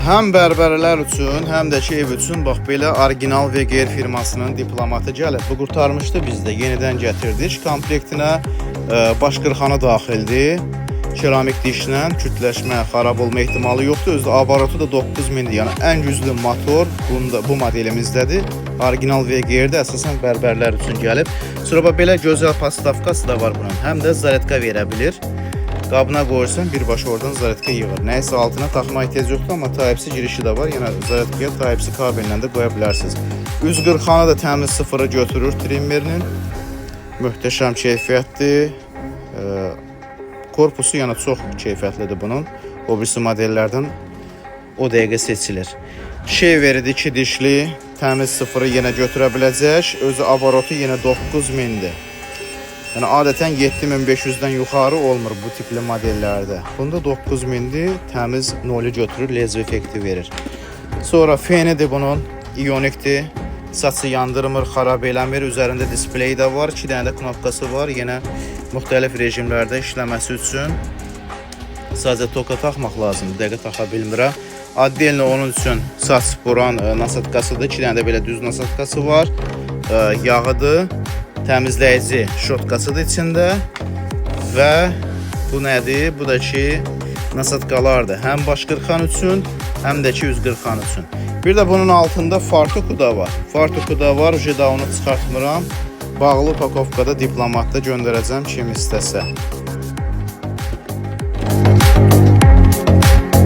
Həm bərbərlər üçün, həm də ki ev üçün bax belə orijinal VGR firmasının diplomatı gəlib. Bu qurtarmışdı bizdə. Yenidən gətirdik. Komplektinə baş qırxanı daxildir. Keramik dişlə kütləşmə, xarab olma ehtimalı yoxdur. Özü avarotu da 9000-dir. Yəni ən güclü motor bu modelimizdədir. Orijinal VGR-də əsasən bərbərlər üçün gəlib. Sonra belə gözəl pastavkası da var bunun. Həm də zaretka verə bilir. Qabına qoyursan birbaşa oradan zaretka yığır. Nəysə altına taxma ehtiyac yoxdur, amma Type-C girişi də var. Yəni zaretkaya Type-C kabellə də qoya bilərsiniz. Üz qırxanı da təmiz sıfırı götürür trimmerinin. Möhtəşəm keyfiyyətdir. Korpusu yəni çox keyfiyyətlidir bunun. O birisi modellərdən o dəqiqə seçilir. Şey verir 2 dişli, təmiz sıfırı yenə götürə biləcək. Özü avarotu yenə 9000-dir. Yəni adətən 7500-dən yuxarı olmur bu tipli modellərdə. Bunda 9000-dir, təmiz nolu götürür, lezv effekti verir. Sonra fenidir bunun, ionikdir. Saçı yandırmır, xarab eləmir. Üzərində displeyi də var, 2 dənə də knopkası var. Yenə müxtəlif rejimlərdə işləməsi üçün. Sadəcə toka taxmaq lazımdır, dəqiq taxa bilmirəm. Addelini onun üçün saç buran nasatkasıdır. 2 dənə də belə düz nasatkası var. Yağıdır. Təmizləyici şotkasıdır içində və bu nədir? Bu da ki nasatkalardır. Həm baş qırxan üçün, həm də ki üz qırxan üçün. Bir də bunun altında fartuku da var. Fartuku da var, daha onu çıxartmıram. Bağlı upakovkada diplomatda göndərəcəm kim istəsə.